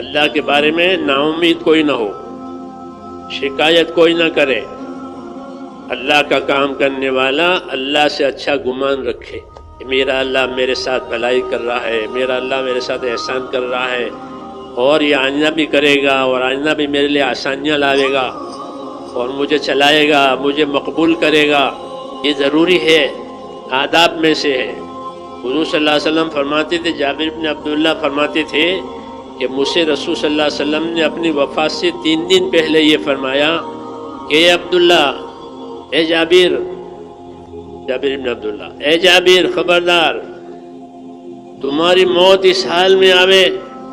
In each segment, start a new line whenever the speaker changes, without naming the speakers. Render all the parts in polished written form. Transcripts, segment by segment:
اللہ کے بارے میں نا امید کوئی نہ ہو، شکایت کوئی نہ کرے، اللہ کا کام کرنے والا اللہ سے اچھا گمان رکھے کہ میرا اللہ میرے ساتھ بھلائی کر رہا ہے، میرا اللہ میرے ساتھ احسان کر رہا ہے، اور یہ آئندہ بھی کرے گا، اور آئندہ بھی میرے لیے آسانیاں لاوے گا، اور مجھے چلائے گا، مجھے مقبول کرے گا۔ یہ ضروری ہے، آداب میں سے ہے۔ حضور صلی اللہ علیہ وسلم فرماتے تھے، جابر بن عبداللہ فرماتے تھے کہ مجھ سے رسول صلی اللہ علیہ وسلم نے اپنی وفات سے 3 دن پہلے یہ فرمایا کہ اے عبداللہ، اے جابر بن عبداللہ، اے جابر خبردار، تمہاری موت اس حال میں آوے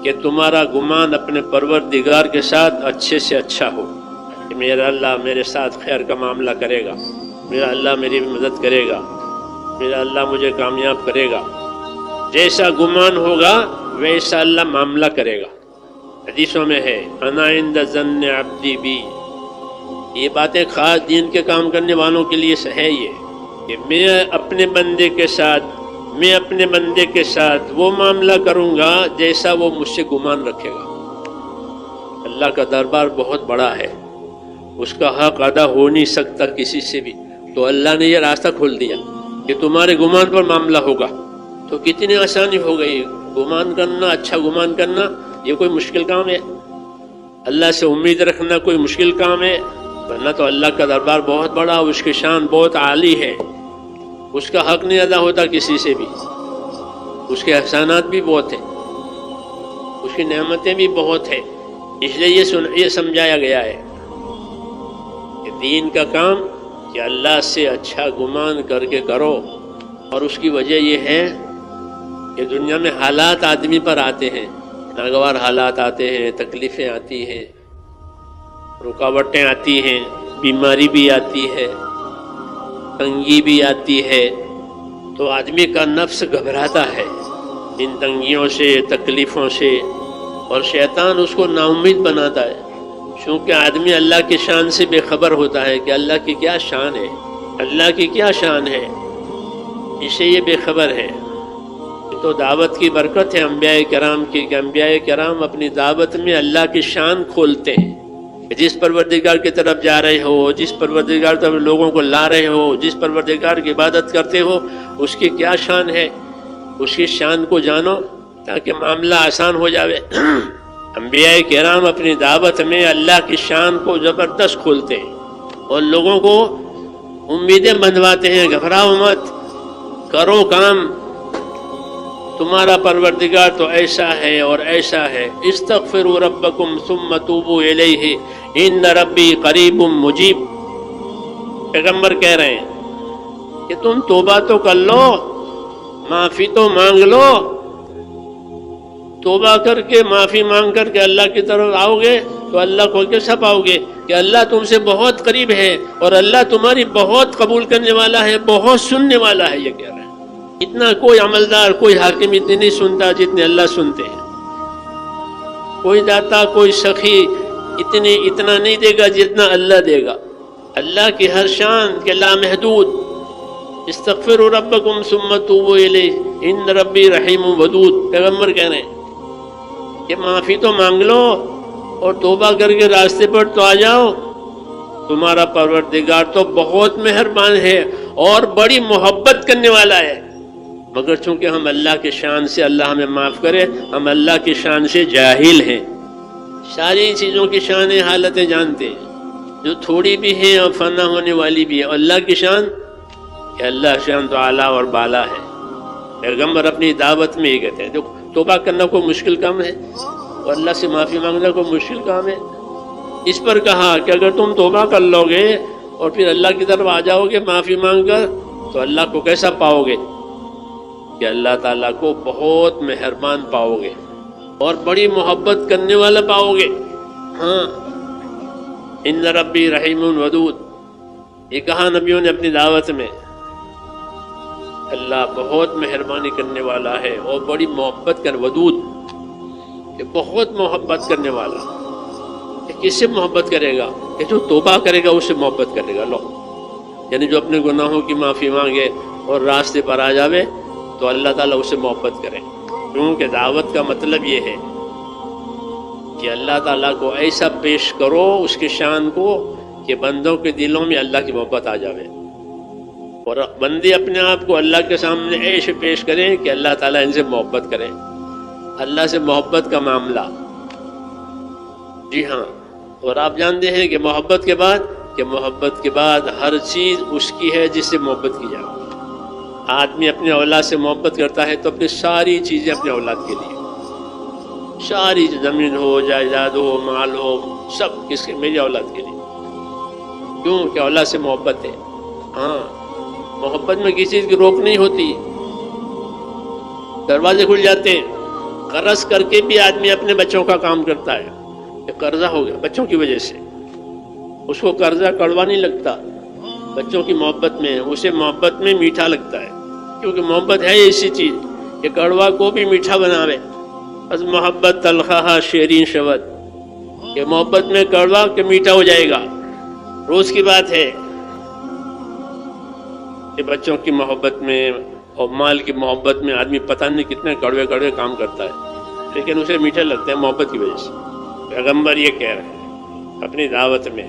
کہ تمہارا گمان اپنے پروردگار کے ساتھ اچھے سے اچھا ہو، کہ میرا اللہ میرے ساتھ خیر کا معاملہ کرے گا، میرا اللہ میری مدد کرے گا، میرا اللہ مجھے کامیاب کرے گا۔ جیسا گمان ہوگا ویسا اللہ معاملہ کرے گا۔ حدیثوں میں ہے انا عند ظن عبدی بی، یہ باتیں خاص دین کے کام کرنے والوں کے لیے ہے، یہ کہ میں اپنے بندے کے ساتھ وہ معاملہ کروں گا جیسا وہ مجھ سے گمان رکھے گا۔ اللہ کا دربار بہت بڑا ہے، اس کا حق ادا ہو نہیں سکتا کسی سے بھی، تو اللہ نے یہ راستہ کھول دیا کہ تمہارے گمان پر معاملہ ہوگا، تو کتنی آسانی ہو گئی۔ گمان کرنا، اچھا گمان کرنا، یہ کوئی مشکل کام ہے؟ اللہ سے امید رکھنا کوئی مشکل کام ہے؟ ورنہ تو اللہ کا دربار بہت بڑا، اس کی شان بہت عالی ہے، اس کا حق نہیں ادا ہوتا کسی سے بھی، اس کے احسانات بھی بہت ہیں، اس کی نعمتیں بھی بہت ہیں۔ اس لیے یہ سمجھایا گیا ہے کہ دین کا کام کہ اللہ سے اچھا گمان کر کے کرو، اور اس کی وجہ یہ ہے کہ دنیا میں حالات آدمی پر آتے ہیں، ناگوار حالات آتے ہیں، تکلیفیں آتی ہیں، رکاوٹیں آتی ہیں، بیماری بھی آتی ہے، تنگی بھی آتی ہے، تو آدمی کا نفس گھبراتا ہے ان تنگیوں سے، تکلیفوں سے، اور شیطان اس کو نا امید بناتا ہے، چونکہ آدمی اللہ کی شان سے بے خبر ہوتا ہے کہ اللہ کی کیا شان ہے، اللہ کی کیا شان ہے، اسے یہ بے خبر ہے۔ تو دعوت کی برکت ہے انبیاء کرام کی کہ انبیاء کرام اپنی دعوت میں اللہ کی شان کھولتے ہیں، کہ جس پروردگار کی طرف جا رہے ہو، جس پروردگار طرف لوگوں کو لا رہے ہو، جس پروردگار کی عبادت کرتے ہو، اس کی کیا شان ہے، اس کی شان کو جانو تاکہ معاملہ آسان ہو جاوے۔ انبیاء کرام اپنی دعوت میں اللہ کی شان کو زبردست کھولتے ہیں اور لوگوں کو امیدیں بندھواتے ہیں، گھبراؤ مت، کرو کام، تمہارا پروردگار تو ایسا ہے اور ایسا ہے، استغفروا ربکم ثم توبوا الیہ ان ربی قریب مجیب۔ پیغمبر کہہ رہے ہیں کہ تم توبہ تو کر لو، معافی تو مانگ لو، توبہ کر کے معافی مانگ کر کے اللہ کی طرف آؤ گے تو اللہ کو کیسا پاؤ گے کہ اللہ تم سے بہت قریب ہے، اور اللہ تمہاری بہت قبول کرنے والا ہے، بہت سننے والا ہے۔ یہ کہہ رہے ہیں اتنا کوئی عملدار، کوئی حاکم اتنے نہیں سنتا جتنے اللہ سنتے ہیں، کوئی داتا، کوئی سخی اتنا نہیں دے گا جتنا اللہ دے گا۔ اللہ کی ہر شان کے لامحدود، استغفروا ربکم ثم توبوا الیہ ان ربی رحیم ودود۔ پیغمبر کہہ رہے ہیں کہ معافی تو مانگ لو اور توبہ کر کے راستے پر تو آ جاؤ، تمہارا پروردگار تو بہت مہربان ہے اور بڑی محبت کرنے والا ہے۔ مگر چونکہ ہم اللہ کی شان سے، اللہ ہمیں معاف کرے، ہم اللہ کی شان سے جاہل ہیں، ساری چیزوں کی شانیں، حالتیں جانتے ہیں، جو تھوڑی بھی ہیں اور فنا ہونے والی بھی ہے۔ اللہ کی شان کہ اللہ شان تو اعلیٰ اور بالا ہے۔ پیغمبر اپنی دعوت میں یہ کہتے ہیں جو توبہ کرنا کوئی مشکل کام ہے اور اللہ سے معافی مانگنا کوئی مشکل کام ہے؟ اس پر کہا کہ اگر تم توبہ کر لو گے اور پھر اللہ کی طرف آ جاؤ گے معافی مانگ کر، تو اللہ کو کیسا پاؤ گے کہ اللہ تعالیٰ کو بہت مہربان پاؤ گے اور بڑی محبت کرنے والا پاؤ گے۔ ہاں، ان ربی رحیم ودود، یہ کہا نبیوں نے اپنی دعوت میں، اللہ بہت مہربانی کرنے والا ہے اور بڑی محبت کر، ودود کہ بہت محبت کرنے والا۔ کہ کس سے محبت کرے گا؟ کہ جو توبہ کرے گا اس سے محبت کرے گا۔ لو، یعنی جو اپنے گناہوں کی معافی مانگے اور راستے پر آ جاوے تو اللہ تعالیٰ اس سے محبت کرے، کیونکہ دعوت کا مطلب یہ ہے کہ اللہ تعالیٰ کو ایسا پیش کرو اس کی شان کو کہ بندوں کے دلوں میں اللہ کی محبت آ جاوے، اور بندے اپنے آپ کو اللہ کے سامنے ایسے پیش کریں کہ اللہ تعالیٰ ان سے محبت کرے۔ اللہ سے محبت کا معاملہ، جی ہاں، اور آپ جانتے ہیں کہ محبت کے بعد ہر چیز اس کی ہے جس سے محبت کی جائے۔ آدمی اپنے اولاد سے محبت کرتا ہے تو اپنی ساری چیزیں اپنے اولاد کے لیے، ساری زمین ہو، جائیداد ہو، مال ہو، سب کس کے؟ میری اولاد کے لیے۔ کیوں کہ اولاد سے محبت ہے۔ ہاں، محبت میں کسی چیز کی روک نہیں ہوتی، دروازے کھل جاتے ہیں۔ قرض کر کے بھی آدمی اپنے بچوں کا کام کرتا ہے، کہ قرضہ ہو گیا بچوں کی وجہ سے، اس کو قرضہ کڑوا نہیں لگتا، بچوں کی محبت میں اسے محبت میں میٹھا لگتا ہے، کیونکہ محبت ہے ایسی چیز کہ کڑوا کو بھی میٹھا بناوے۔ بس محبت تلخہ شیرین شود، کہ محبت میں کڑوا کہ میٹھا ہو جائے گا۔ روز کی بات ہے کہ بچوں کی محبت میں اور مال کی محبت میں آدمی پتہ نہیں کتنے کڑوے کڑوے کام کرتا ہے، لیکن اسے میٹھے لگتے ہیں محبت کی وجہ سے۔ پیغمبر یہ کہہ رہے ہیں اپنی دعوت میں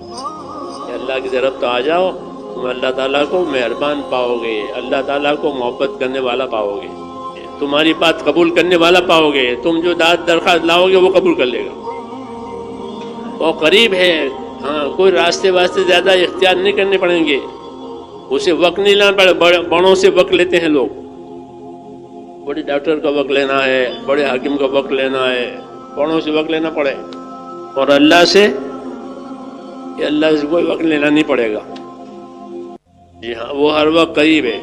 کہ اللہ کی طرف تو آ جاؤ، تم اللہ تعالیٰ کو مہربان پاؤ گے، اللہ تعالیٰ کو محبت کرنے والا پاؤ گے، تمہاری بات قبول کرنے والا پاؤ گے، تم جو داد درخواست لاؤ گے وہ قبول کر لے گا، وہ قریب ہے۔ ہاں، کوئی راستے واسطے زیادہ اختیار نہیں کرنے پڑیں گے، اسے وقت نہیں لانا پڑے۔ بڑوں سے وقت لیتے ہیں لوگ، بڑے ڈاکٹر کا وقت لینا ہے، بڑے حاکم کا وقت لینا ہے، بڑوں سے وقت لینا پڑے، اور اللہ سے کہ اللہ سے کوئی وقت لینا نہیں پڑے گا۔ جی ہاں، وہ ہر وقت قریب ہے،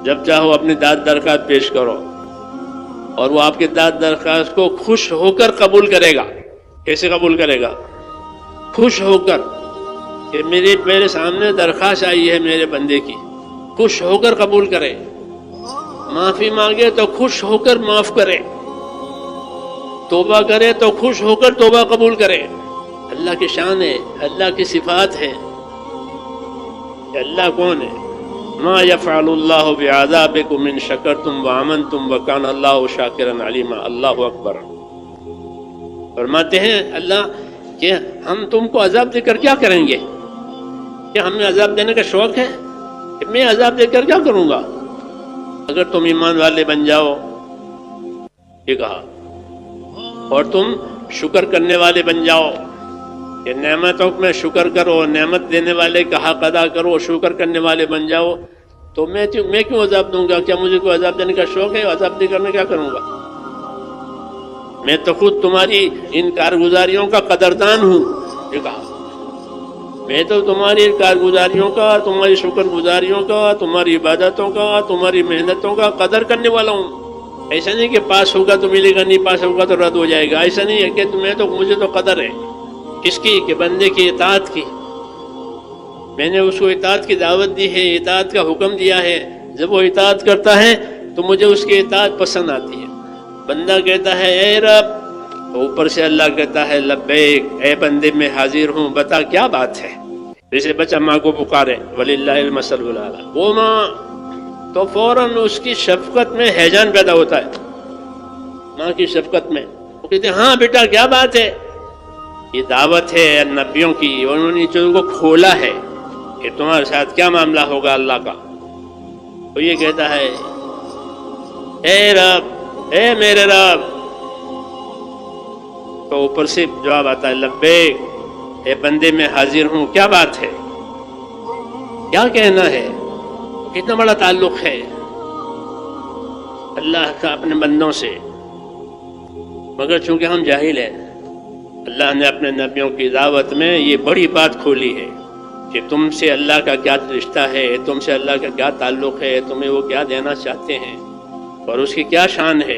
جب چاہو اپنی داد درخواست پیش کرو، اور وہ آپ کی داد درخواست کو خوش ہو کر قبول کرے گا۔ کیسے قبول کرے گا؟ خوش ہو کر، کہ میرے سامنے درخواست آئی ہے میرے بندے کی، خوش ہو کر قبول کرے۔ معافی مانگے تو خوش ہو کر معاف کرے، توبہ کرے تو خوش ہو کر توبہ قبول کرے۔ اللہ کی شان ہے، اللہ کی صفات ہے کہ اللہ کون ہے؟ ما یفعل اللہ بعذابکم ان شکرتم وآمنتم وکان اللہ شاکرا علیما۔ اللہ اکبر۔ فرماتے ہیں اللہ کہ ہم تم کو عذاب دے کر کیا کریں گے؟ کہ ہمیں عذاب دینے کا شوق ہے کہ میں عذاب دے کر کیا کروں گا اگر تم ایمان والے بن جاؤ، یہ کہا، اور تم شکر کرنے والے بن جاؤ، کہ نعمتوں میں شکر کرو، نعمت دینے والے کا حق ادا کرو، شکر کرنے والے بن جاؤ، تو میں کیوں عذاب دوں گا؟ کیا مجھے کوئی عذاب دینے کا شوق ہے؟ عذاب دے کر میں کیا کروں گا؟ میں تو خود تمہاری ان کارگزاریوں کا قدردان ہوں، یہ کہا، میں تو تمہاری کارگزاریوں کا، تمہاری شکر گزاریوں کا، تمہاری عبادتوں کا، تمہاری محنتوں کا قدر کرنے والا ہوں۔ ایسا نہیں کہ پاس ہوگا تو ملے گا، نہیں پاس ہوگا تو رد ہو جائے گا، ایسا نہیں ہے کہ مجھے تو قدر ہے کس کی؟ کہ بندے کی اطاعت کی۔ میں نے اس کو اطاعت کی دعوت دی ہے، اطاعت کا حکم دیا ہے، جب وہ اطاعت کرتا ہے تو مجھے اس کی اطاعت پسند آتی ہے۔ بندہ کہتا ہے اے رب، تو اوپر سے اللہ کہتا ہے لبیک، اے بندے میں حاضر ہوں، بتا کیا بات ہے۔ جیسے بچہ ماں کو پکارے، وللہ المثل الاعلی، وہ ماں تو فوراً اس کی شفقت میں ہیجان پیدا ہوتا ہے، ماں کی شفقت میں، وہ کہتے ہیں ہاں بیٹا کیا بات ہے۔ یہ دعوت ہے نبیوں کی، انہوں نے چیزوں کو کھولا ہے کہ تمہارے ساتھ کیا معاملہ ہوگا اللہ کا۔ تو یہ کہتا ہے اے رب، اے میرے رب، تو اوپر سے جواب آتا ہے لبیک، اے بندے میں حاضر ہوں، کیا بات ہے، کیا کہنا ہے۔ کتنا بڑا تعلق ہے اللہ کا اپنے بندوں سے، مگر چونکہ ہم جاہل ہیں، اللہ نے اپنے نبیوں کی دعوت میں یہ بڑی بات کھولی ہے کہ تم سے اللہ کا کیا رشتہ ہے، تم سے اللہ کا کیا تعلق ہے، تمہیں وہ کیا دینا چاہتے ہیں اور اس کی کیا شان ہے۔